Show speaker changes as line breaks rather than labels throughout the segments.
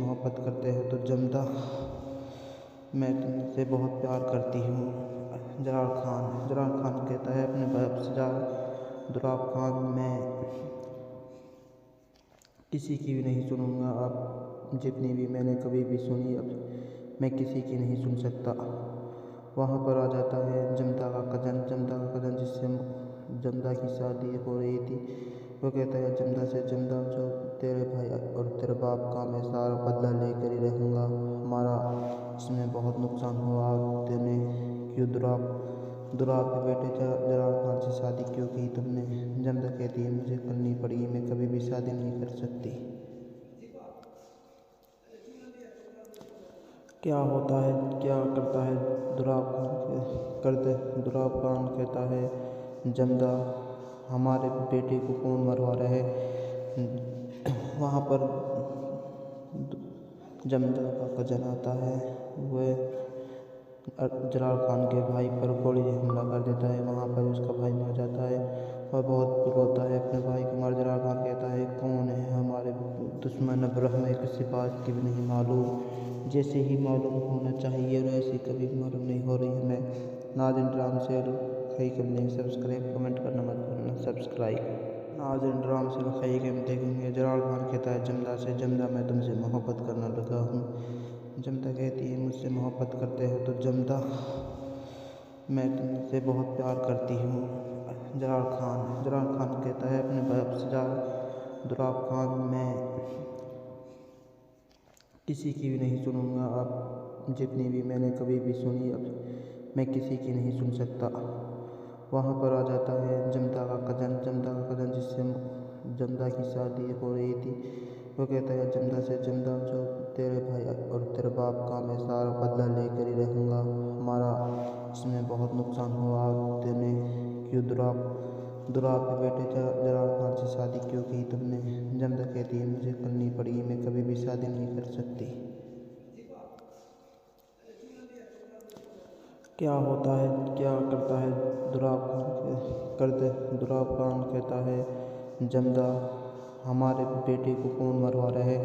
मोहब्बत करते हो तो जमदा, मैं तुमसे बहुत प्यार करती हूँ। जलाल खान कहता है अपने बाप से, दुराब खान, मैं किसी की भी नहीं सुनूंगा। अब जितनी भी मैंने कभी भी सुनी, अब मैं किसी की नहीं सुन सकता। वहाँ पर आ जाता है जमदा का कज़न जिससे जमदा की शादी हो रही थी। वो कहता है जमदा से, जमदा जो तेरे भाई और तेरे बाप का मैं सारा बदला लेकर ही रहूँगा। हमारा इसमें बहुत नुकसान हुआ, तूने क्यों दुराब के बेटे जलाल खान से शादी क्यों की तुमने? जमदा कहती है मुझे करनी पड़ेगी, मैं कभी भी शादी नहीं कर सकती। क्या होता है, क्या करता है दुराब खान कहता है जमदा, हमारे बेटे को कौन मरवा रहा है? वहाँ पर जमदा का कज़न आता है। वह जलाल खान के भाई पर गोली हमला कर देता है। वहाँ पर उसका भाई मर जाता है और बहुत रोता है अपने भाई को मार। जलाल खान कहता है कौन है हमारे दुश्मन, अब हमें किसी बात की भी नहीं मालूम। जैसे ही मालूम होना चाहिए वैसे कभी मालूम नहीं हो रही हमें। नाज़रीन, ड्राम से खई करने सब्सक्राइब, कमेंट करना मत भूलना। सब्सक्राइब नाज़रीन, ड्राम से खई के हम देखेंगे। जलाल खान कहता है जमदा से, जमदा मैं तुमसे मोहब्बत करने लगा हूँ। जमदा कहती है मुझसे मोहब्बत करते हो तो जमदा, मैं तुमसे बहुत प्यार करती हूँ। जलाल खान कहता है अपने बाप से, दुराब खान, मैं किसी की भी नहीं सुनूंगा। अब जितनी भी मैंने कभी भी सुनी, अब मैं किसी की नहीं सुन सकता। वहाँ पर आ जाता है जमदा का कज़न जिससे जमदा की शादी हो रही थी। वो कहता है जमदा से, जमदा जो तेरे भाई और तेरे बाप का मैं सारा बदला लेकर ही रहूँगा। हमारा इसमें बहुत नुकसान हुआ, तूने क्यों दुराब के बेटे जलाल खान से शादी क्यों की तुमने? जमदा कहती है मुझे करनी पड़ेगी, मैं कभी भी शादी नहीं कर सकती। क्या होता है, क्या करता है दुराब खान कहता है जमदा, हमारे बेटे को कौन मरवा रहा है?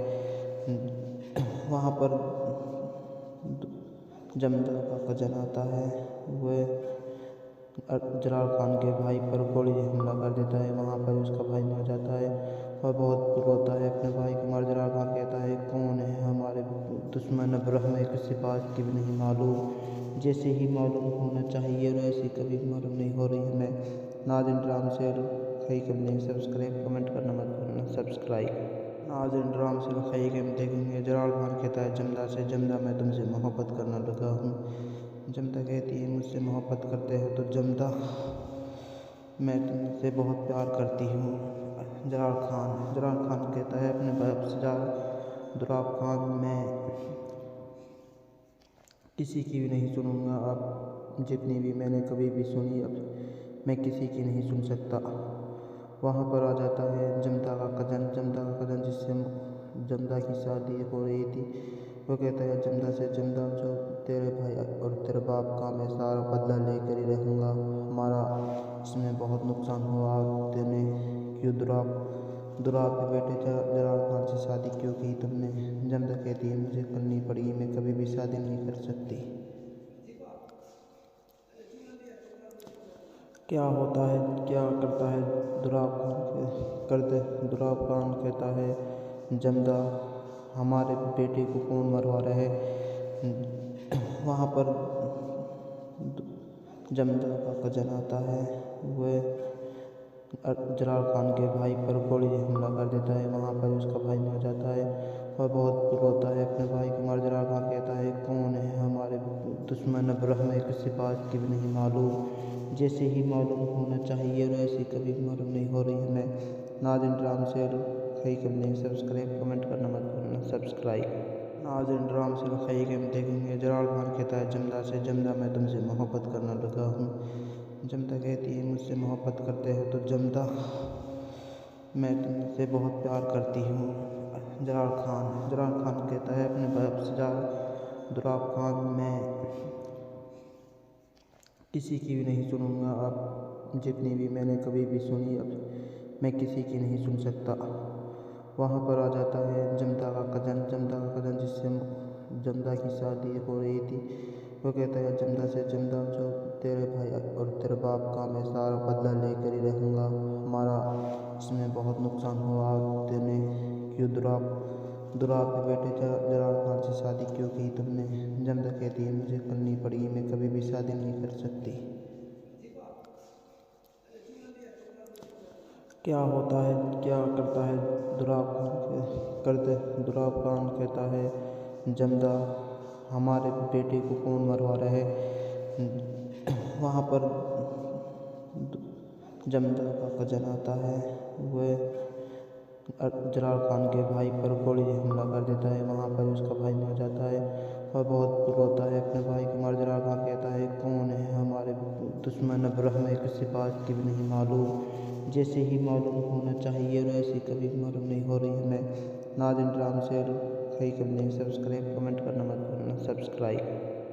वहाँ पर जमदा का कज़न आता है। वह जलाल खान के भाई पर गोली हमला कर देता है। वहाँ पर उसका भाई मर जाता है और बहुत रोता है अपने भाई को मार। जलाल खान कहता है कौन है हमारे दुश्मन, अब हमें किसी बात की भी नहीं मालूम। जैसे ही मालूम होना चाहिए वैसे कभी मालूम नहीं हो रही हमें। नाज़रीन, ड्राम से खई करने सब्सक्राइब, कमेंट करना मत भूलना। सब्सक्राइब नाज़रीन, ड्राम से खई के हम देखेंगे। जलाल खान कहता है जमदा से, जमदा मैं तुमसे मोहब्बत करने लगा हूँ। जमदा कहती है मुझसे मोहब्बत करते हो तो जमदा, मैं तुमसे बहुत प्यार करती हूँ। जलाल खान कहता है अपने बाप से, दुराब खान, मैं किसी की भी नहीं सुनूंगा। अब जितनी भी मैंने कभी भी सुनी, अब मैं किसी की नहीं सुन सकता। वहाँ पर आ जाता है जमदा का कज़न जिससे जमदा की शादी हो रही थी। वो कहता है जमदा से, जमदा जो तेरे भाई और तेरे बाप का मैं सारा बदला लेकर ही रहूँगा। हमारा इसमें बहुत नुकसान हुआ, तूने क्यों दुराब के बेटे जलाल खान से शादी क्यों की तुमने? जमदा कहती है मुझे करनी पड़ेगी, मैं कभी भी शादी नहीं कर सकती। क्या होता है, क्या करता है दुराब खान कहता है जमदा, हमारे बेटे को कौन मरवा रहा है? वहाँ पर जमदा का कज़न आता है। वह जलाल खान के भाई पर गोली हमला कर देता है। वहाँ पर उसका भाई मर जाता है और बहुत रोता है अपने भाई को मार। जलाल खान कहता है कौन है हमारे दुश्मन, अब हमें किसी बात की भी नहीं मालूम। जैसे ही मालूम होना चाहिए वैसे कभी मालूम नहीं हो रही हमें। नाज़रीन, ड्राम से खई करने सब्सक्राइब, कमेंट करना मत भूलना। सब्सक्राइब नाज़रीन, ड्राम से खई के हम देखेंगे। जलाल खान कहता है जमदा से, जमदा मैं तुमसे मोहब्बत करने लगा हूँ। जमदा कहती है मुझसे मोहब्बत करते हो तो जमदा, मैं तुमसे बहुत प्यार करती हूँ। जलाल खान कहता है अपने बाप से, दुराब खान, मैं किसी की भी नहीं सुनूंगा। अब जितनी भी मैंने कभी भी सुनी, अब मैं किसी की नहीं सुन सकता। वहाँ पर आ जाता है जमदा का कज़न जिससे जमदा की शादी हो रही थी। वो कहता है जमदा से, जमदा जो तेरे भाई और तेरे बाप का मैं सारा बदला लेकर ही रहूँगा। हमारा इसमें बहुत नुकसान हुआ, तूने क्यों दुराब के बेटे जलाल खान से शादी क्यों की तुमने? जमदा कहती है मुझे करनी पड़ेगी, मैं कभी भी शादी नहीं कर सकती। क्या होता है, क्या करता है दुराब खान कहता है जमदा हमारे बेटे को कौन मरवा रहा है? वहाँ पर जमदा का कज़न आता है। वह जलाल खान के भाई पर गोली हमला कर देता है। वहाँ पर उसका भाई मर जाता है और बहुत रोता है अपने भाई के मार। जलाल खान कहता है कौन है हमारे दुश्मन, अब हमें किसी बात की भी नहीं मालूम। जैसे ही मालूम होना चाहिए और ऐसी कभी मालूम नहीं हो रही हमें। नाज़रीन ड्रामा से खई कमेंट सब्सक्राइब कमेंट करना मत भूलना सब्सक्राइब।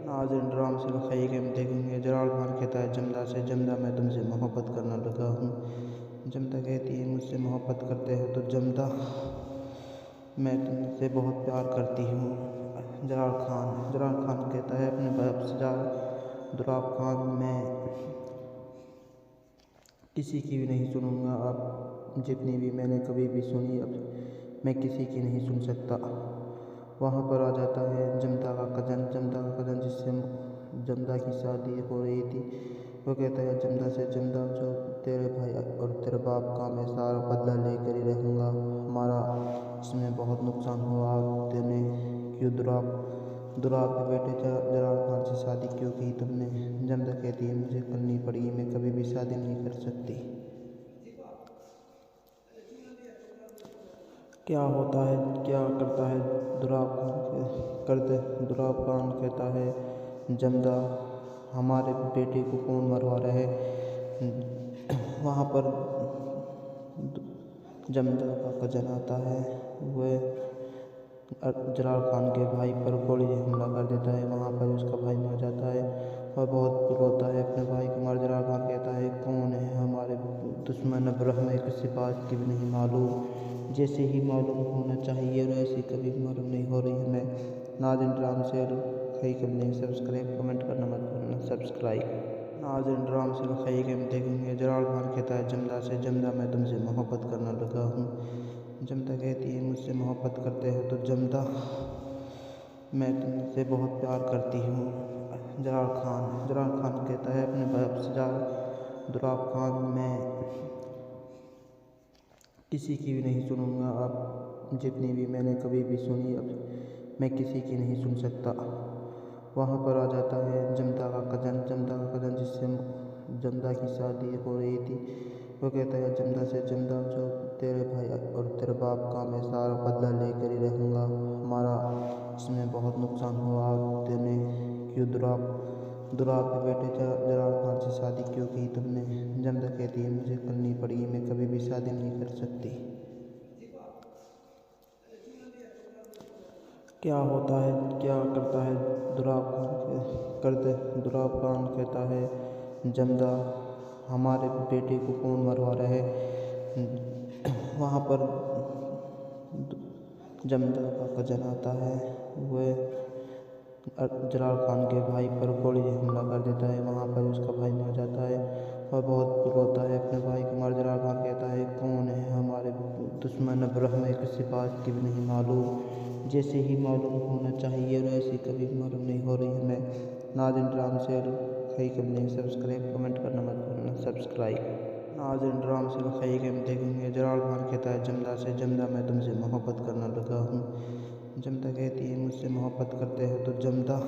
नाज़रीन ड्रामा से खई के देखेंगे। जलाल खान कहता है जमदा से, जमदा मैं तुमसे मोहब्बत करना लगा हूँ। जमदा कहती है मुझसे मोहब्बत करते हैं तो जमदा मैं तुमसे बहुत प्यार करती हूँ। जलाल खान कहता है अपने बाप से, दुराब खान मैं किसी की भी नहीं सुनूंगा। अब जितनी भी मैंने कभी भी सुनी, अब मैं किसी की नहीं सुन सकता। वहाँ पर आ जाता है जमदा का कज़न जिससे जमदा की शादी हो रही थी। वो कहता है जमदा से, जमदा जो तेरे भाई और तेरे बाप का मैं सारा बदला लेकर ही रहूँगा। हमारा इसमें बहुत नुकसान हुआ, तूने क्यों दुराब के बेटे जलाल खान से शादी क्यों की तुमने? जमदा कहती है मुझे करनी पड़ेगी, मैं कभी भी शादी नहीं कर सकती। क्या होता है, क्या करता है दुराब खान कहता है जमदा हमारे बेटे को कौन मरवा रहा है? वहाँ पर जमदा का कज़न आता है। वह जलाल खान के भाई पर गोली हमला कर देता है। वहाँ पर उसका भाई मर जाता है और बहुत रोता है अपने भाई के मार। जलाल खान कहता है कौन है हमारे दुश्मन, अब हमें किसी बात की भी नहीं मालूम। जैसे ही मालूम होना चाहिए और ऐसी कभी मालूम नहीं हो रही हमें। नाज़रीन ड्रामा से खई कमेंट सब्सक्राइब कमेंट करना मत भूलना सब्सक्राइब। नाज़रीन ड्रामा से खई के देखेंगे। जलाल खान कहता है जमदा से, जमदा मैं तुमसे मोहब्बत करना लगा हूँ। जमदा कहती है मुझसे मोहब्बत करते हैं तो जमदा मैं तुमसे बहुत प्यार करती हूँ। जलाल खान कहता है अपने बाप से, दुराब खान मैं किसी की भी नहीं सुनूंगा। अब जितनी भी मैंने कभी भी सुनी, अब मैं किसी की नहीं सुन सकता। वहाँ पर आ जाता है जमदा का कज़न जिससे जमदा की शादी हो रही थी। वो कहता है जमदा से, जमदा जो तेरे भाई और तेरे बाप का मैं सारा बदला लेकर ही रहूँगा। हमारा इसमें बहुत नुकसान हुआ, तूने क्यों दुराब के बेटे जलाल खान से शादी क्यों की तुमने? जमदा कहती है मुझे करनी पड़ेगी, मैं कभी भी शादी नहीं कर सकती। क्या होता है, क्या करता है दुराब खान कहता है जमदा हमारे बेटे को कौन मरवा रहा है? वहाँ पर जमदा का कज़न आता है। वह जलाल खान के भाई पर गोली हमला कर देता है। वहाँ पर उसका भाई मर जाता है और बहुत रोता है अपने भाई के मार। जलाल खान कहता है कौन है हमारे दुश्मन, अब हमें किसी बात की भी नहीं मालूम। जैसे ही मालूम होना चाहिए और ऐसी कभी मालूम नहीं हो रही हमें। नाज़रीन ड्रामा से खई कमेंट सब्सक्राइब कमेंट करना मत भूलना सब्सक्राइब। नाज़रीन ड्रामा से खई के देखेंगे। जलाल खान कहता है जमदा से, जमदा मैं तुमसे मोहब्बत करना लगा हूँ। जमदा कहती है मुझसे मोहब्बत करते हैं तो जमदा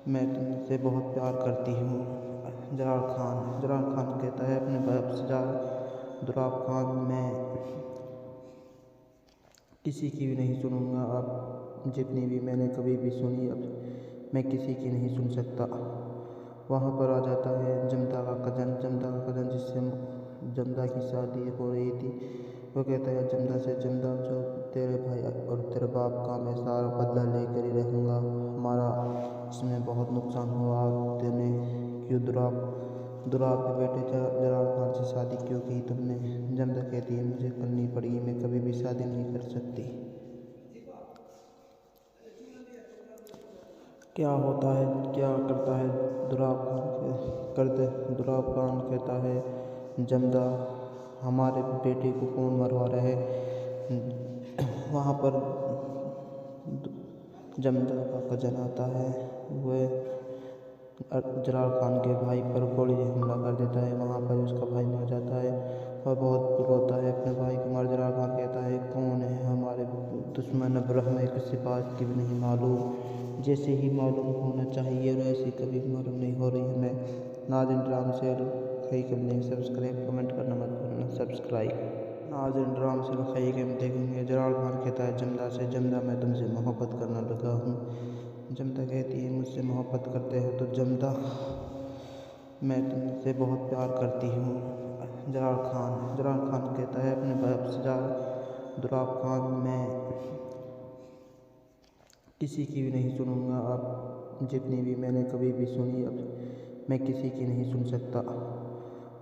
मैं तुमसे बहुत प्यार करती हूँ। जलाल खान कहता है अपने बाप से, दुराब खान मैं किसी की भी नहीं सुनूंगा। अब जितनी भी मैंने कभी भी सुनी, अब मैं किसी की नहीं सुन सकता। वहाँ पर आ जाता है जमदा का कज़न जिससे जमदा की शादी हो रही थी। वो कहता है जमदा से, जमदा जो तेरे भाई और तेरे बाप का मैं सारा बदला लेकर ही रहूँगा। हमारा इसमें बहुत नुकसान हुआ, तूने क्यों दुराब के बेटे जलाल खान से शादी क्यों की तुमने? जमदा कहती है मुझे करनी पड़ेगी, मैं कभी भी शादी नहीं कर सकती। क्या होता है, क्या करता है दुराब खान कहता है, जमदा हमारे बेटे को कौन मरवा रहे? वहाँ पर जमदा का कजन आता है। वह जलाल खान के भाई पर गोली हमला कर देता है। वहाँ पर उसका भाई मर जाता है और बहुत रोता है अपने भाई को मार। जलाल खान कहता है कौन है हमारे दुश्मन, अब हमें किसी बात की भी नहीं मालूम, जैसे ही मालूम होना चाहिए और ऐसी कभी मालूम नहीं हो रही हमें। नाज़रीन ड्रामा से खई के सब्सक्राइब कमेंट करना मत भूलना। सब्सक्राइब नाज़रीन ड्रामा से खई के हम देखेंगे। जलाल खान कहता है जमदा से, जमदा मैं तुमसे मोहब्बत करना लगा हूँ। जमदा कहती है मुझसे मोहब्बत करते हो तो जमदा मैं तुमसे बहुत प्यार करती हूँ। जलाल खान कहता है अपने बाप से, दुराब खान मैं किसी की भी नहीं सुनूंगा, अब जितनी भी मैंने कभी भी सुनी अब मैं किसी की नहीं सुन सकता।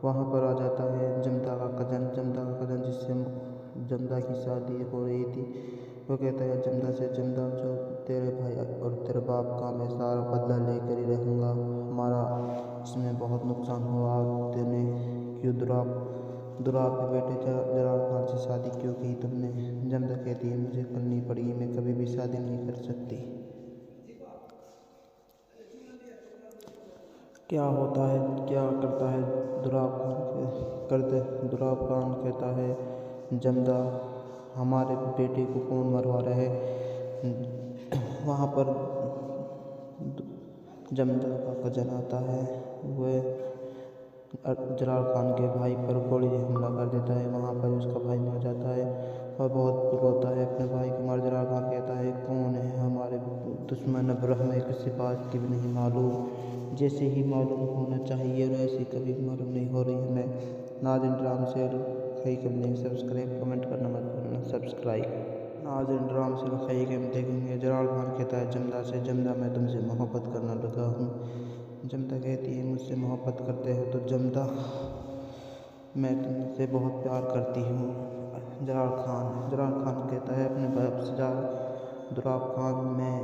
वहाँ पर आ जाता है जमदा का कजन जिससे जमदा की शादी हो रही थी। वो कहता है जमदा से, जमदा जो तेरे भाई और तेरे बाप का मैं सारा बदला लेकर ही रहूँगा, हमारा इसमें बहुत नुकसान हुआ, तूने क्यों दुराब के बेटे जलाल खान से शादी क्यों की तुमने? जमदा कहती है मुझे करनी पड़ेगी, मैं कभी भी शादी नहीं कर सकती। क्या होता है, क्या करता है दुराब खान कहता है, जमदा हमारे बेटे को कौन मरवा रहे? वहाँ पर जमदा का कजन आता है। वह जलाल खान के भाई पर गोली हमला कर देता है। वहाँ पर उसका भाई मर जाता है और बहुत रोता है अपने भाई को मार। जलाल खान कहता है कौन है हमारे दुश्मन, अब हमें किसी बात की भी नहीं मालूम, जैसे ही मालूम होना चाहिए और ऐसी कभी मालूम नहीं हो रही हमें। नाज़रीन ड्रामा से खई के सब्सक्राइब कमेंट करना मत भूलना। सब्सक्राइब नाज़रीन ड्रामा से खई के हम देखेंगे। जलाल खान कहता है जमदा से, जमदा मैं तुमसे मोहब्बत करना लगा हूँ। जमदा कहती है मुझसे मोहब्बत करते हो तो जमदा मैं तुमसे बहुत प्यार करती हूँ। जलाल खान कहता है अपने बाप से, दुराब खान मैं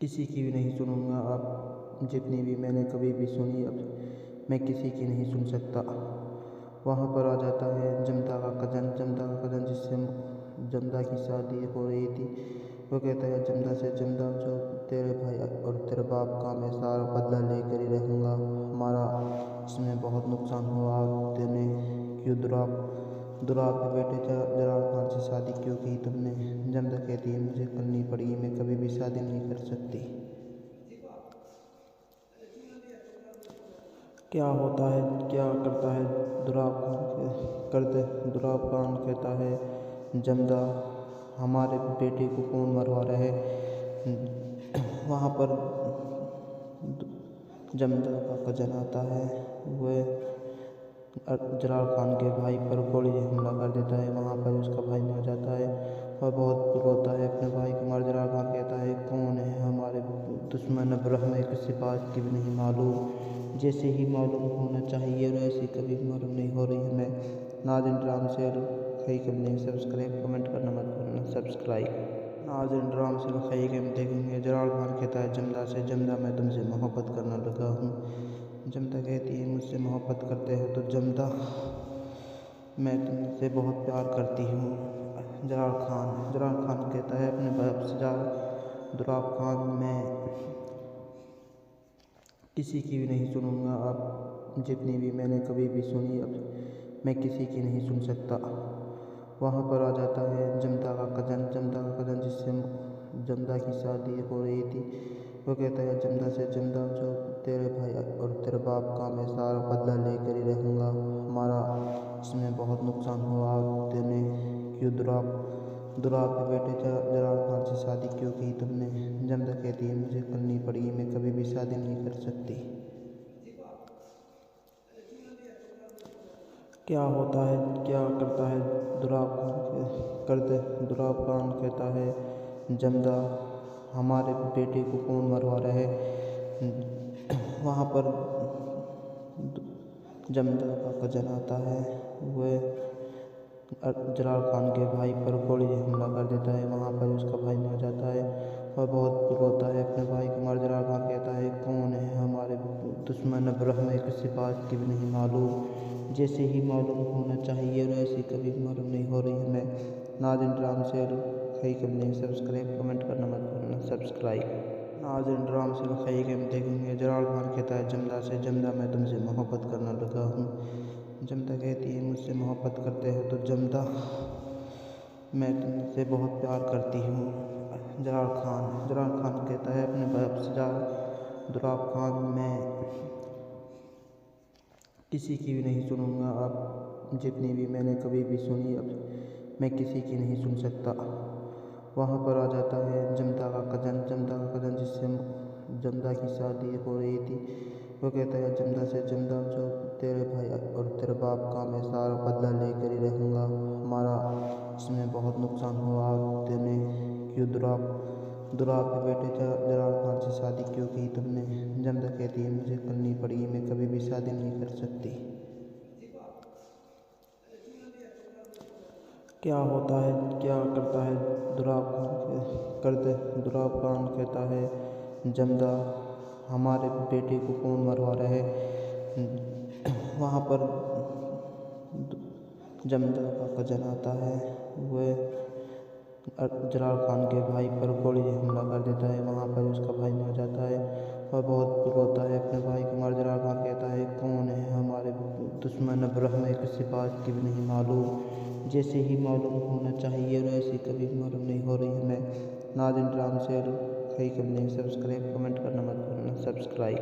किसी की भी नहीं सुनूंगा, अब जितनी भी मैंने कभी भी सुनी अब मैं किसी की नहीं सुन सकता। वहाँ पर आ जाता है जमदा का कजन जिससे जमदा की शादी हो रही थी। वो कहता है जमदा से, जमदा जो तेरे भाई और तेरे बाप का मैं सारा बदला लेकर ही रहूँगा, हमारा इसमें बहुत नुकसान हुआ, तूने क्यों दुराब के बेटे जलाल खान से शादी क्यों की तुमने? जमदा कहती है मुझे करनी पड़ेगी, मैं कभी भी शादी नहीं कर सकती। क्या होता है, क्या करता है दुराब खान कहता है, जमदा हमारे बेटे को कौन मरवा रहे? वहाँ पर जमदा का कजन आता है। वह जलाल खान के भाई पर गोली हमला कर देता है। वहाँ पर उसका भाई मर जाता है और बहुत रोता है अपने भाई को मार। जलाल खान कहता है कौन है हमारे दुश्मन, अब हमें किसी बात की भी नहीं मालूम, जैसे ही मालूम होना चाहिए और ऐसी कभी मालूम नहीं हो रही हमें। नाज़रीन ड्रामा से खई के सब्सक्राइब कमेंट करना मत भूलना। सब्सक्राइब नाज़रीन ड्रामा से खई के हम देखेंगे। जलाल खान कहता है जमदा से, जमदा मैं तुमसे मोहब्बत करना लगा हूँ। जमदा कहती है मुझसे मोहब्बत करते हो तो जमदा मैं तुमसे बहुत प्यार करती हूँ। जलाल खान कहता है अपने बाप से, दुराब खान मैं किसी की भी नहीं सुनूंगा, अब जितनी भी मैंने कभी भी सुनी अब मैं किसी की नहीं सुन सकता। वहाँ पर आ जाता है जमदा का कजन जिससे जमदा की शादी हो रही थी। वो कहता है जमदा से, जमदा जो तेरे भाई और तेरे बाप का मैं सारा बदला लेकर ही रहूँगा, हमारा इसमें बहुत नुकसान हुआ, तूने क्यों दुराब के बेटे जलाल खान से शादी क्यों की तुमने? जमदा कहती है मुझे करनी पड़ेगी, मैं कभी भी शादी नहीं कर सकती। क्या होता है, क्या करता है दुराब खान कहता है, जमदा हमारे बेटे को कौन मरवा रहे? वहाँ पर जमदा का कज़न आता है। वह जलाल खान के भाई पर गोली हमला कर देता है। वहाँ पर उसका भाई मर जाता है और बहुत रोता है अपने भाई को मार। जलाल खान कहता है, कौन है हमारे दुश्मन, अब हमें किसी बात की भी नहीं मालूम, जैसे ही मालूम होना चाहिए और ऐसी कभी मालूम नहीं हो रही हमें। नाज़रीन, ड्राम से खई कम सब्सक्राइब कमेंट करना मत भूलना। सब्सक्राइब नाज़रीन, ड्राम से खई के देखेंगे। जलाल खान कहता है जमदा से, जमदा मैं तुमसे मोहब्बत करना लगा हूँ। जमदा कहती है, मुझसे मोहब्बत करते हो तो जमदा मैं तुमसे बहुत प्यार करती हूँ। जलाल खान कहता है अपने बाप से, दुराब खान, मैं किसी की भी नहीं सुनूंगा। अब जितनी भी मैंने कभी भी सुनी, अब मैं किसी की नहीं सुन सकता। वहाँ पर आ जाता है जमदा का कज़न जिससे जमदा की शादी हो रही थी। वो कहता है जमदा से, जमदा जो तेरे भाई और तेरे बाप का मैं सारा बदला लेकर ही रहूँगा। हमारा इसमें बहुत नुकसान हुआ, तूने क्यों दुराब के बेटे जलाल खान से शादी क्यों की तुमने? जमदा कहती है, मुझे करनी पड़ेगी, मैं कभी भी शादी नहीं कर सकती। क्या होता है, क्या करता है दुराब खान कहता है, जमदा हमारे बेटे को कौन मरवा रहे? वहाँ पर जमदा का कज़न आता है। वह जलाल खान के भाई पर गोली हमला कर देता है। वहाँ पर उसका भाई मर जाता है और बहुत रोता है अपने भाई को मार। जलाल खान कहता है, कौन है हमारे दुश्मन, अब हमें किसी बात की भी नहीं मालूम, जैसे ही मालूम होना चाहिए और ऐसी कभी मालूम नहीं हो रही हमें। नाज़रीन, ड्राम से खई कम सब्सक्राइब कमेंट करना मत भूलना। सब्सक्राइब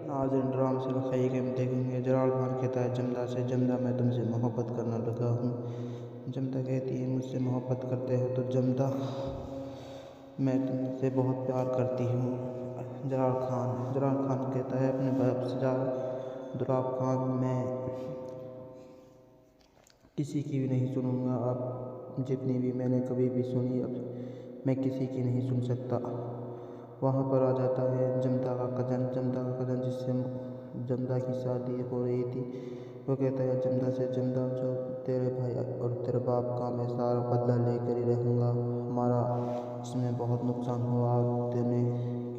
नाज़रीन, ड्राम से खई के देखेंगे। जलाल खान कहता है जमदा से, जमदा मैं तुमसे मोहब्बत करना लगा हूँ। जमदा कहती है, मुझसे मोहब्बत करते हो तो जमदा मैं तुमसे बहुत प्यार करती हूँ। जलाल खान कहता है अपने बाप से, दुराब खान, मैं किसी की भी नहीं सुनूंगा। अब जितनी भी मैंने कभी भी सुनी, अब मैं किसी की नहीं सुन सकता। वहाँ पर आ जाता है जमदा का कज़न जिससे जमदा की शादी हो रही थी। वो कहता है जमदा से, जमदा जो तेरे भाई और तेरे बाप का मैं सारा बदला लेकर ही रहूँगा। हमारा इसमें बहुत नुकसान हुआ, तूने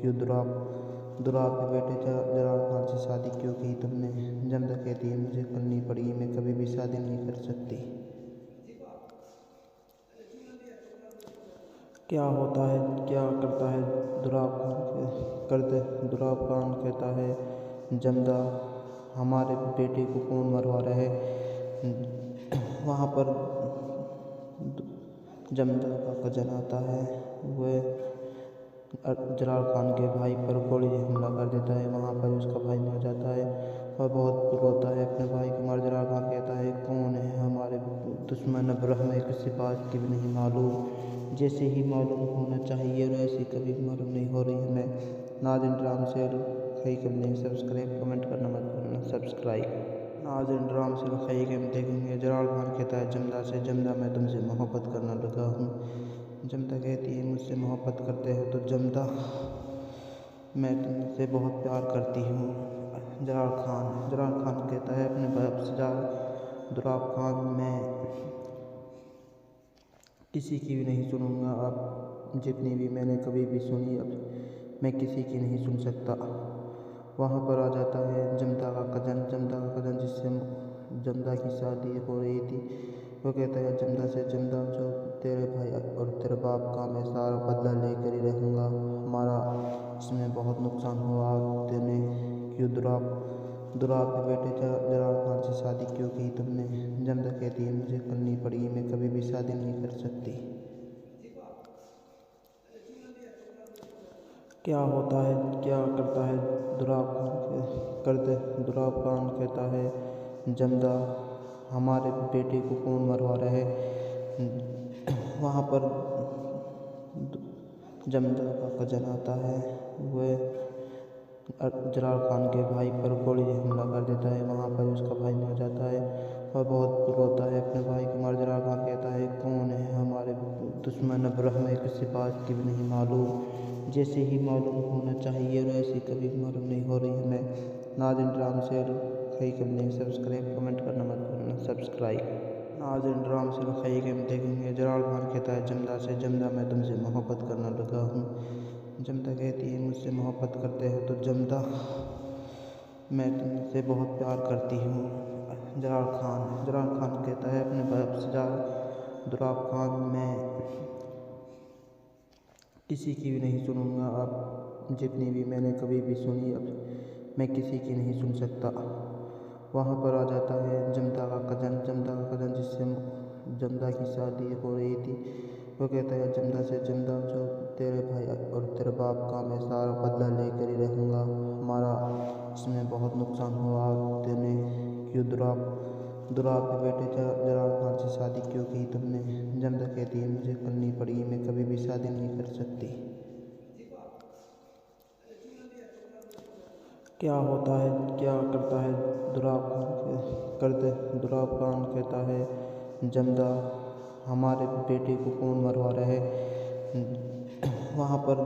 क्यों दुराब के बेटे जलाल खान से शादी क्यों की तुमने? जमदा कहती है, मुझे करनी पड़ेगी, मैं कभी भी शादी नहीं कर सकती। क्या होता है, क्या करता है दुराब खान कहता है, जमदा हमारे बेटे को कौन मरवा रहे? वहाँ पर जमदा का कज़न आता है। वह जलाल खान के भाई पर गोली हमला कर देता है। वहाँ पर उसका भाई मर जाता है और बहुत रोता है अपने भाई को मार। जलाल खान कहता है, कौन है हमारे दुश्मन, अब हमें किसी बात की भी नहीं मालूम, जैसे ही मालूम होना चाहिए और ऐसी कभी मालूम नहीं हो रही हमें। नाज़रीन, ड्राम से खई कम सब्सक्राइब कमेंट करना मत भूलना। सब्सक्राइब नाज़रीन, ड्राम से खई के देखेंगे। जलाल खान कहता है जमदा से, जमदा मैं तुमसे मोहब्बत करना लगा हूँ। जमदा कहती है, मुझसे मोहब्बत करते हो तो जमदा मैं तुमसे बहुत प्यार करती हूँ। जलाल खान कहता है अपने बाप से, दुराब खान, मैं किसी की भी नहीं सुनूंगा। अब जितनी भी मैंने कभी भी सुनी, अब मैं किसी की नहीं सुन सकता। वहाँ पर आ जाता है जमदा का कज़न जिससे जमदा की शादी हो रही थी। वो कहता है जमदा से, जमदा जो तेरे भाई और तेरे बाप का मैं सारा बदला लेकर ही रहूँगा। हमारा इसमें बहुत नुकसान हुआ, तूने क्यों दुराब के बेटे जलाल खान से शादी क्यों की तुमने? जमदा कहती है, मुझे करनी पड़ेगी, मैं कभी भी शादी नहीं कर सकती। क्या होता है, क्या करता है दुराब खान कहता है, जमदा हमारे बेटे को कौन मरवा रहे? वहाँ पर जमदा का कज़न आता है। वह जलाल खान के भाई पर गोली हमला कर देता है। वहाँ पर उसका भाई मर जाता है और बहुत रोता है अपने भाई को मार। जलाल खान कहता है, कौन है हमारे दुश्मन अब रहने किसी बात की भी नहीं मालूम, जैसे ही मालूम होना चाहिए वैसे कभी मालूम नहीं हो रही हमें। नाज़रीन ड्राम से खई कम नहीं सब्सक्राइब कमेंट करना मत भूलना सब्सक्राइब। नाज़रीन ड्राम से खई के हम देखेंगे जलाल खान कहता है जमदा से, जमदा मैं तुमसे मोहब्बत करना लगा हूँ। जमदा कहती है मुझसे मोहब्बत करते हैं तो जमदा मैं तुमसे बहुत प्यार करती हूँ। जलाल खान कहता है अपने बाप से दुराब खान मैं किसी की भी नहीं सुनूंगा, अब जितनी भी मैंने कभी भी सुनी अब मैं किसी की नहीं सुन सकता। वहाँ पर आ जाता है जमदा का कज़न जिससे जमदा की शादी हो रही थी। वो कहता है जमदा से, जमदा जो तेरे भाई और तेरे बाप का मैं सारा बदला लेकर ही रहूँगा। हमारा इसमें बहुत नुकसान हुआ, तेने क्यों दुराब के बेटे जलाल खान से शादी क्यों की तुमने। जमदा कहती है मुझे करनी पड़ेगी, मैं कभी भी शादी नहीं कर सकती। क्या होता है, क्या करता है दुराब खान कहता है जमदा हमारे बेटे को कौन मरवा रहा है। वहाँ पर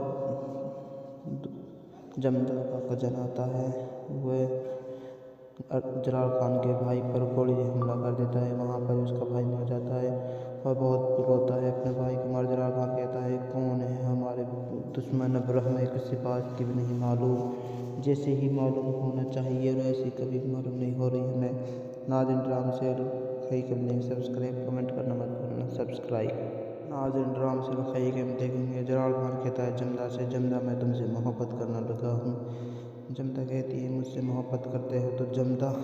जमदा का कज़न आता है, वह जलाल खान के भाई पर गोली हमला कर देता है। वहाँ पर उसका भाई मर जाता है और बहुत रोता है अपने भाई को मार। जलाल खान कहता है कौन है हमारे दुश्मन, अब हमें किसी बात की भी नहीं मालूम, जैसे ही मालूम होना चाहिए वैसे कभी मालूम नहीं हो रही हमें। नाज़रीन ड्राम से खई के नहीं सब्सक्राइब कमेंट करना मत भूलना सब्सक्राइब। नाज़रीन ड्राम से खई के हम देखेंगे जलाल खान कहता है जमदा से, जमदा मैं तुमसे मोहब्बत करना लगा हूँ। जमदा कहती है मुझसे मोहब्बत करते हैं तो जमदा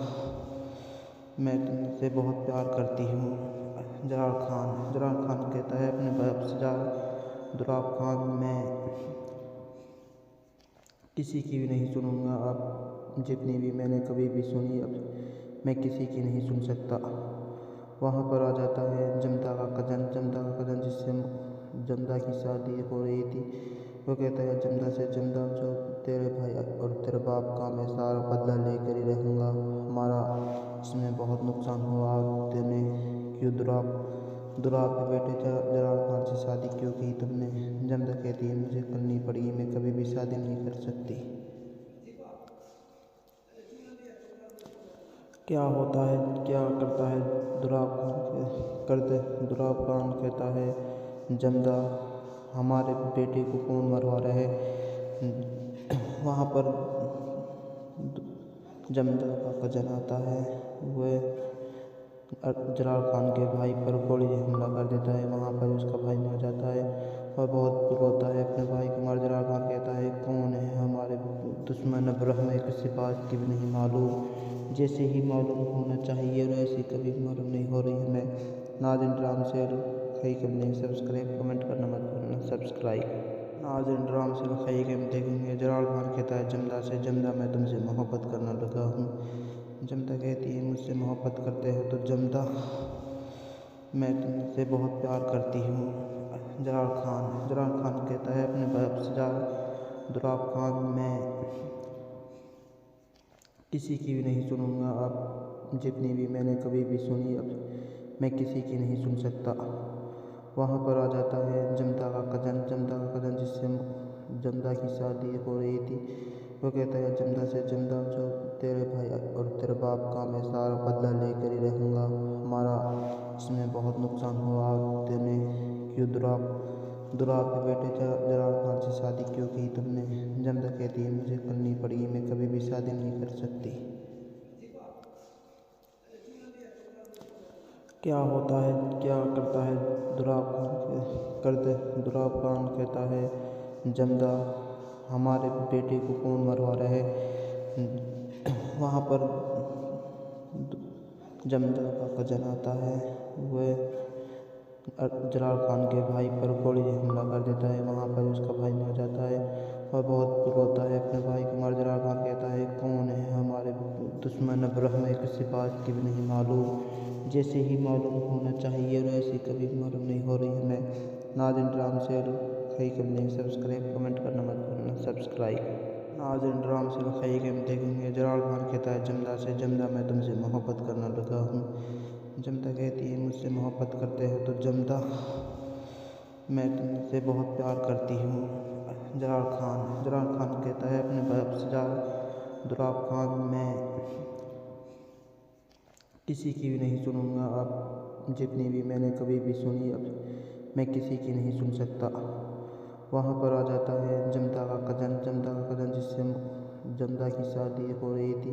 मैं तुमसे बहुत प्यार करती हूँ। जलाल खान कहता है अपने बाप से दुराब खान मैं किसी की भी नहीं सुनूंगा, अब जितनी भी मैंने कभी भी सुनी अब मैं किसी की नहीं सुन सकता। वहाँ पर आ जाता है जमदा का कज़न जिससे जमदा की शादी हो रही थी। वो कहता है जमदा से, जमदा जो तेरे भाई और तेरे बाप का मैं सारा बदला लेकर ही रहूँगा। हमारा इसमें बहुत नुकसान हुआ, तेने क्यों दुराब के बेटे जलाल खान से शादी क्यों की तुमने। जमदा कहती है मुझे करनी पड़ेगी, मैं कभी भी शादी नहीं कर सकती। क्या होता है, क्या करता है दुराब खान कहता है जमदा हमारे बेटे को कौन मरवा रहा है। वहाँ पर जमदा का कज़न आता है, वह जलाल खान के भाई पर गोली हमला कर देता है। वहाँ पर उसका भाई मर जाता है और बहुत रोता है अपने भाई को मार। जलाल खान कहता है कौन है हमारे दुश्मन, अब हमें किसी बात की भी नहीं मालूम, जैसे ही मालूम होना चाहिए वैसे कभी मालूम नहीं हो रही हमें। नाज़रीन ड्राम से खई के नहीं सब्सक्राइब कमेंट करना मत भूलना सब्सक्राइब। नाज़रीन ड्राम से खई के हम देखेंगे जलाल खान कहता है जमदा से, जमदा मैं तुमसे मोहब्बत करना लगा हूँ। जमदा कहती है मुझसे मोहब्बत करते हैं तो जमदा मैं तुमसे बहुत प्यार करती हूँ। जलाल खान कहता है अपने बाप से दुराब खान मैं किसी की भी नहीं सुनूंगा, अब जितनी भी मैंने कभी भी सुनी अब मैं किसी की नहीं सुन सकता। वहाँ पर आ जाता है जमदा का कज़न जिससे जमदा की शादी हो रही थी। वो कहता है जमदा से, जमदा जो तेरे भाई और तेरे बाप का मैं सारा बदला लेकर ही रहूँगा। हमारा इसमें बहुत नुकसान हुआ, तेने क्यों दुराब के बेटे जलाल खान से शादी क्यों की तुमने। जमदा कहती है मुझे करनी पड़ेगी, मैं कभी भी शादी नहीं कर सकती। क्या होता है, क्या करता है दुराब खान कहता है जमदा हमारे बेटे को कौन मरवा रहा है। वहाँ पर जमदा का कज़न आता है, वह जलाल खान के भाई पर गोली हमला कर देता है। वहाँ पर उसका भाई मर जाता है और बहुत रोता है अपने भाई को मार। जलाल खान कहता है कौन है हमारे दुश्मन, अब हमें किसी बात की भी नहीं मालूम, जैसे ही मालूम होना चाहिए वैसे कभी मालूम नहीं हो रही हमें। नाज़रीन ड्राम से खई के नहीं सब्सक्राइब कमेंट करना मत भूलना सब्सक्राइब। नाज़रीन ड्राम से खई के हम देखेंगे जलाल खान कहता है जमदा से, जमदा मैं तुमसे मोहब्बत करना लगा हूँ। जमदा कहती है मुझसे मोहब्बत करते हैं तो जमदा मैं तुमसे बहुत प्यार करती हूँ। जलाल खान कहता है अपने बाप से, दुराब खान, मैं किसी की भी नहीं सुनूंगा। अब जितनी भी मैंने कभी भी सुनी, अब मैं किसी की नहीं सुन सकता। वहाँ पर आ जाता है जमदा का कज़न जिससे जमदा की शादी हो रही थी।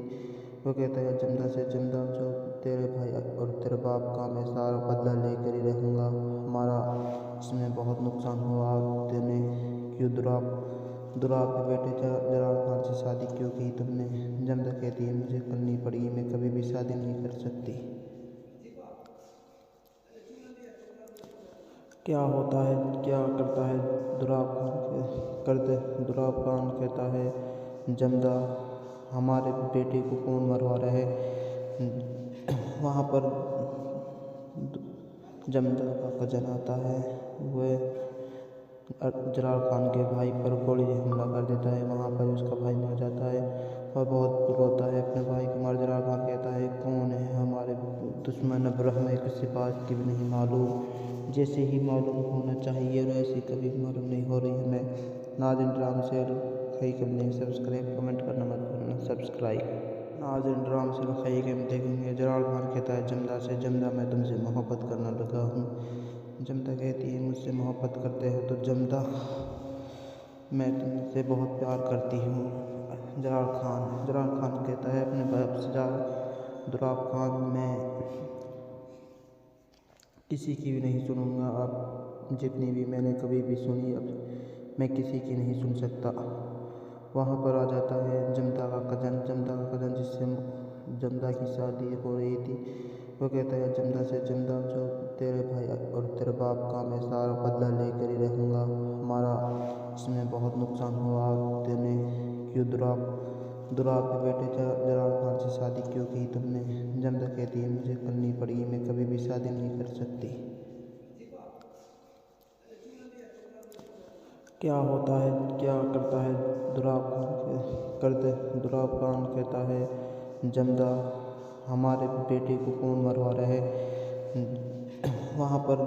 वो कहता है जमदा से, जमदा जो तेरे भाई और तेरे बाप का मैं सारा बदला लेकर ही रहूँगा। हमारा इसमें बहुत नुकसान हुआ, तूने क्यों दुराब के बेटे जलाल खान से शादी क्यों की तुमने? जमदा कहती है मुझे करनी पड़ेगी, मैं कभी भी शादी नहीं कर सकती। क्या होता है, क्या करता है दुराब खान कहता है जमदा, हमारे बेटे को कौन मरवा रहा है? वहाँ पर जमदा का कज़न आता है। वह जलाल खान के भाई पर गोली हमला कर देता है। वहाँ पर उसका भाई मर जाता है और बहुत रोता है अपने भाई को मार। जलाल खान कहता है कौन है हमारे दुश्मन, अब हमें किसी बात की भी नहीं मालूम। जैसे ही मालूम होना चाहिए और ऐसी कभी मालूम नहीं हो रही हमें। नाज़रीन, ड्राम से खई कमेंट सब्सक्राइब कमेंट करना मत भूलना। नाज़रीन, ड्राम से खई के देखेंगे। जलाल खान कहता है जमदा से, जमदा मैं तुमसे मोहब्बत करना लगा हूँ। जमदा कहती है मुझसे मोहब्बत करते हो तो जमदा, मैं तुमसे बहुत प्यार करती हूँ। जलाल खान कहता है अपने बाप से, दुराब खान, मैं किसी की भी नहीं सुनूंगा। अब जितनी भी मैंने कभी भी सुनी, अब मैं किसी की नहीं सुन सकता। वहाँ पर आ जाता है जमदा का कज़न जिससे जमदा की शादी हो रही थी। वो कहता है जमदा से, जमदा जो तेरे भाई और तेरे बाप का मैं सारा बदला लेकर ही रहूँगा। हमारा इसमें बहुत नुकसान हुआ, तूने क्यों दुराब के बेटे जलाल खान से शादी क्यों की तुमने? जमदा कहती है मुझे करनी पड़ेगी, मैं कभी भी शादी नहीं कर सकती। क्या होता है, क्या करता है दुराब खान कहता है जमदा, हमारे बेटे को कौन मरवा रहा है? वहाँ पर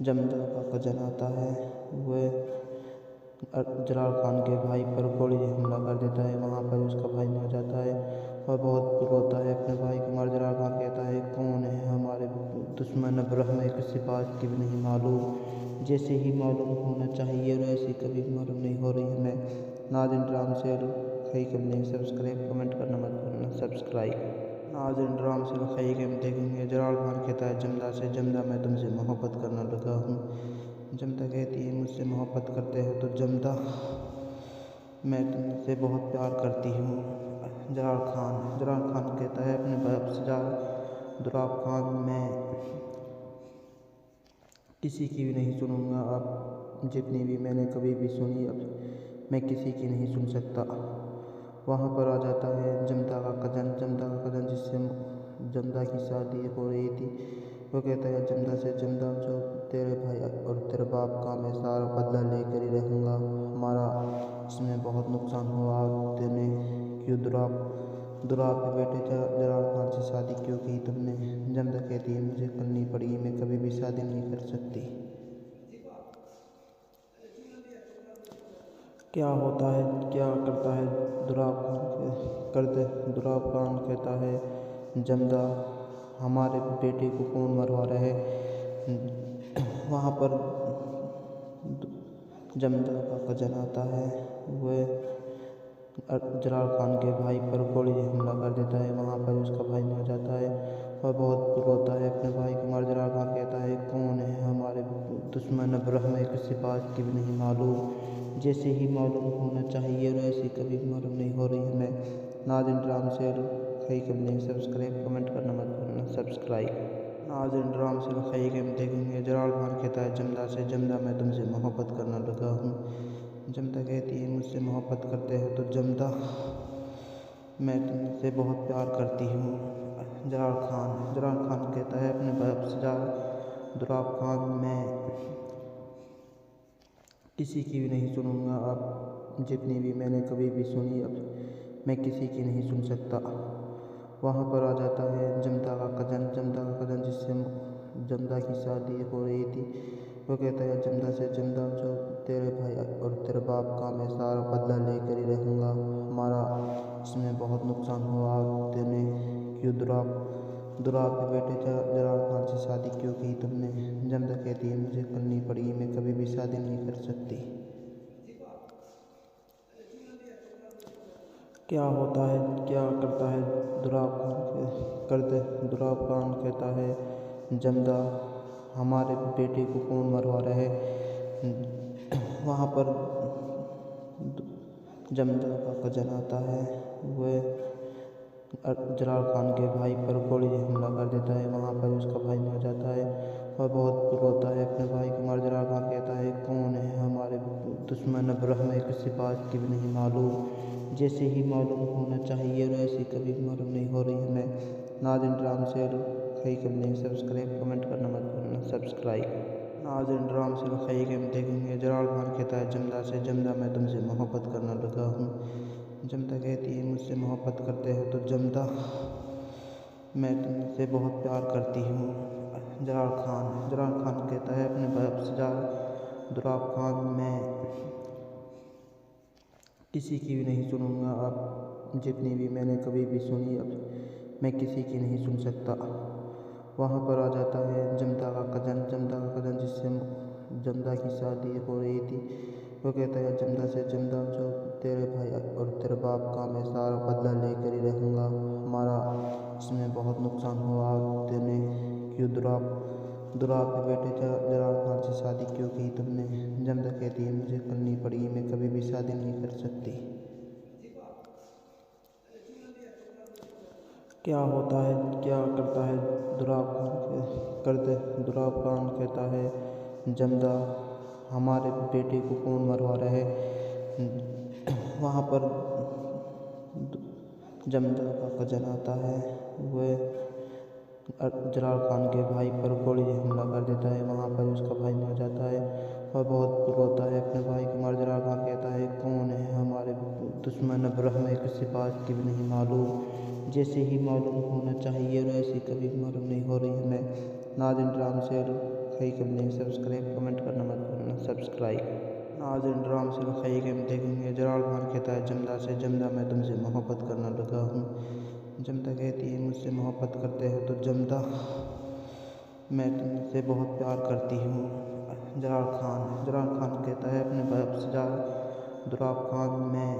जमदा का कज़न आता है। वह जलाल खान के भाई पर गोली हमला कर देता है। वहाँ पर उसका भाई मर जाता है और बहुत रोता है अपने भाई को मार। जलाल खान कहता है कौन है हमारे दुश्मन, अब हमें किसी बात की भी नहीं मालूम। जैसे ही मालूम होना चाहिए और ऐसी कभी मालूम नहीं हो रही हमें। नाज़रीन, ड्राम से खई कमेंट सब्सक्राइब कमेंट करना मत भूलना। नाज़रीन, ड्राम से खई के देखेंगे। जलाल खान कहता है जमदा से, जमदा मैं तुमसे मोहब्बत करना लगा हूँ। जमदा कहती है मुझसे मोहब्बत करते हो तो जमदा, मैं तुमसे बहुत प्यार करती हूँ। जलाल खान कहता है अपने बाप से, दुराब खान, मैं किसी की भी नहीं सुनूंगा। अब जितनी भी मैंने कभी भी सुनी, अब मैं किसी की नहीं सुन सकता। वहाँ पर आ जाता है जमदा का कज़न जिससे जमदा की शादी हो रही थी। वो कहता है जमदा से, जमदा जो तेरे भाई और तेरे बाप का मैं सारा बदला लेकर ही रहूँगा। हमारा इसमें बहुत नुकसान हुआ, तूने क्यों दुराब के बेटे जलाल खान से शादी क्यों की तुमने? जमदा कहती है मुझे करनी पड़ेगी, मैं कभी भी शादी नहीं कर सकती। क्या होता है, क्या करता है दुराब खान कहता है जमदा, हमारे बेटे को कौन मरवा रहा है? वहाँ पर जमदा का कज़न आता है। वह जलाल खान के भाई पर गोली हमला कर देता है। वहाँ पर उसका भाई मर जाता है और बहुत रोता है अपने भाई को मार। जलाल खान कहता है कौन है हमारे दुश्मन, अब हमें किसी बात की भी नहीं मालूम। जैसे ही मालूम होना चाहिए और ऐसी कभी मालूम नहीं हो रही हमें। नाज़रीन, ड्राम से खई कमेंट सब्सक्राइब कमेंट करना मत भूलना। नाज़रीन, ड्राम से खई के देखेंगे। जलाल खान कहता है जमदा से, जमदा मैं तुमसे मोहब्बत करना लगा हूँ। जमदा कहती है मुझसे मोहब्बत करते हो तो जमदा, मैं तुमसे बहुत प्यार करती हूँ। जलाल खान कहता है अपने बाप से, दुराब खान, मैं किसी की भी नहीं सुनूंगा। अब जितनी भी मैंने कभी भी सुनी, अब मैं किसी की नहीं सुन सकता। वहाँ पर आ जाता है जमदा का कज़न जिससे जमदा की शादी हो रही थी। वो कहता है जमदा से जमदा जो तेरे भाई और तेरे बाप का मैं सारा बदला लेकर ही रहूँगा। हमारा इसमें बहुत नुकसान हुआ, तूने क्यों दुराब के बेटे जलाल खान से शादी क्यों की तुमने? जमदा कहती है मुझे करनी पड़ेगी, मैं कभी भी शादी नहीं कर सकती। क्या होता है, क्या करता है दुराब खान कहता है जमदा हमारे बेटे को कौन मरवा रहे? वहाँ पर जमदा का कजन आता है, वह जलाल खान के भाई पर गोली हमला कर देता है। वहाँ पर उसका भाई मर जाता है और बहुत रोता है अपने भाई को मार। जलाल खान कहता है कौन है हमारे दुश्मन, अब हमें किसी बात की भी नहीं मालूम, जैसे ही मालूम होना चाहिए वैसे कभी मालूम नहीं हो रही हमें। नाज़रीन ड्रामा से खई कब नहीं सब्सक्राइब, कमेंट करना मत भूलना सब्सक्राइब। नाज़रीन ड्रामा से खई के हम देखेंगे। जलाल खान कहता है जमदा से जमदा मैं तुमसे मोहब्बत करना लगा हूँ। जमदा कहती है मुझसे मोहब्बत करते हो तो जमदा मैं तुमसे बहुत प्यार करती हूँ। जलाल खान कहता है अपने बाप से दुराब खान मैं किसी की भी नहीं सुनूंगा, अब जितनी भी मैंने कभी भी सुनी अब मैं किसी की नहीं सुन सकता। वहाँ पर आ जाता है जमदा का कजन जिससे जमदा की शादी हो रही थी। वो कहता है जमदा से जमदा जो तेरे भाई और तेरे बाप का मैं सारा बदला लेकर ही रहूँगा। हमारा इसमें बहुत नुकसान हुआ, तूने क्यों दुराब के बेटे जलाल खान से शादी क्यों की तुमने? जमदा कहती है मुझे करनी पड़ेगी, मैं कभी भी शादी नहीं कर सकती। क्या होता है, क्या करता है दुराब खान कहता है जमदा हमारे बेटे को कौन मरवा रहे? वहाँ पर जमदा का कजन आता है, वह जलाल खान के भाई पर गोली हमला कर देता है। वहाँ पर उसका भाई मर जाता है और बहुत रोता है अपने भाई को मार। जलाल खान कहता है कौन है हमारे दुश्मन, अब हमें किसी बात की भी नहीं मालूम, जैसे ही मालूम होना चाहिए वैसे कभी मालूम नहीं हो रही हमें। नाज़रीन ड्रामा से खई कब नहीं सब्सक्राइब, कमेंट करना मत भूलना सब्सक्राइब। नाज़रीन ड्रामा से खई के हम देखेंगे। जलाल खान कहता है जमदा से जमदा मैं तुमसे मोहब्बत करना लगा हूँ। जमदा कहती है मुझसे मोहब्बत करते हो तो जमदा मैं तुमसे बहुत प्यार करती हूँ। जलाल खान कहता है अपने बाप से दुराब खान मैं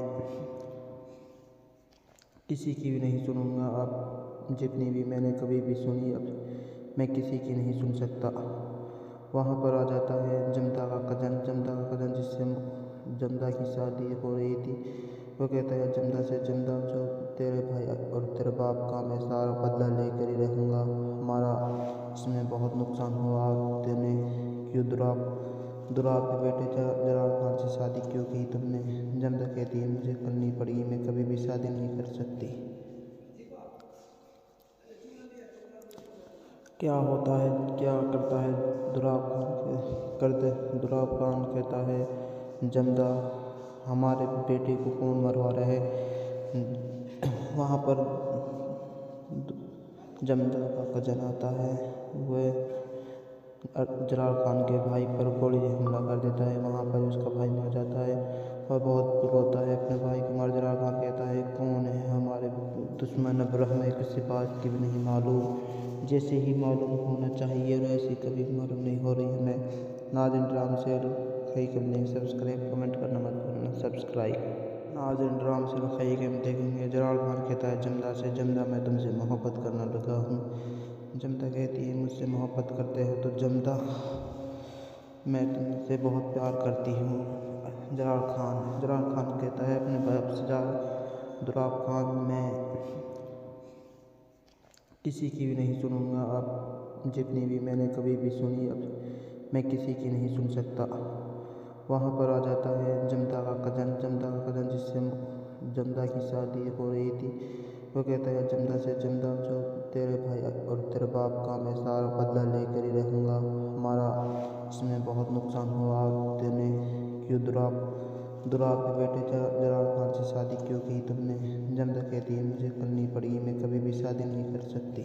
किसी की भी नहीं सुनूंगा, अब जितनी भी मैंने कभी भी सुनी अब मैं किसी की नहीं सुन सकता। वहाँ पर आ जाता है जमदा का कजन जिससे जमदा की शादी हो रही थी। वो कहता है जमदा से जमदा जो तेरे भाई और तेरे बाप का मैं सारा बदला लेकर ही रहूँगा। हमारा इसमें बहुत नुकसान हुआ, तूने क्यों दुराब के बेटे जलाल खान से शादी क्यों की तुमने? जमदा कहती है मुझे करनी पड़ेगी, मैं कभी भी शादी नहीं कर सकती। क्या होता है, क्या करता है दुराब खान कहता है जमदा हमारे बेटे को कौन मरवा रहे? वहाँ पर जमदा का कजन आता है, वह जलाल खान के भाई पर गोली हमला कर देता है। वहाँ पर उसका भाई मर जाता है और बहुत रोता है अपने भाई को मार। जलाल खान कहता है कौन है हमारे दुश्मन, अब हमें किसी बात की भी नहीं मालूम, जैसे ही मालूम होना चाहिए वैसे कभी मालूम नहीं हो रही हमें। नाज़रीन ड्रामा से खई कब नहीं सब्सक्राइब, कमेंट करना मत भूलना सब्सक्राइब। नाज़रीन ड्रामा से खई के हम देखेंगे। जलाल खान कहता है जमदा से जमदा मैं तुमसे मोहब्बत करना लगा हूँ। जमदा कहती है मुझसे मोहब्बत करते हो तो जमदा मैं तुमसे बहुत प्यार करती हूँ। जलाल खान कहता है अपने बाप से दुराब खान मैं किसी की भी नहीं सुनूंगा, अब जितनी भी मैंने कभी भी सुनी अब मैं किसी की नहीं सुन सकता। वहाँ पर आ जाता है जमदा का कजन जिससे जमदा की शादी हो रही थी। वो कहता है जमदा से जमदा जो तेरे भाई और तेरे बाप का मैं सारा बदला लेकर ही रहूँगा। हमारा इसमें बहुत नुकसान हुआ, तूने क्यों दुराब के बेटे जलाल खान से शादी क्यों की तुमने? जमदा कहती है मुझे करनी पड़ेगी, मैं कभी भी शादी नहीं कर सकती।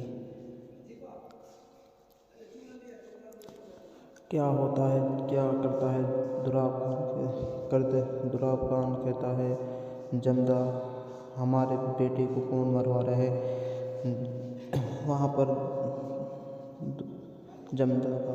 क्या होता है, क्या करता है दुराब खान दुराब खान कहता है, जमदा हमारे बेटे को कौन मरवा रहे। वहाँ पर जमदा का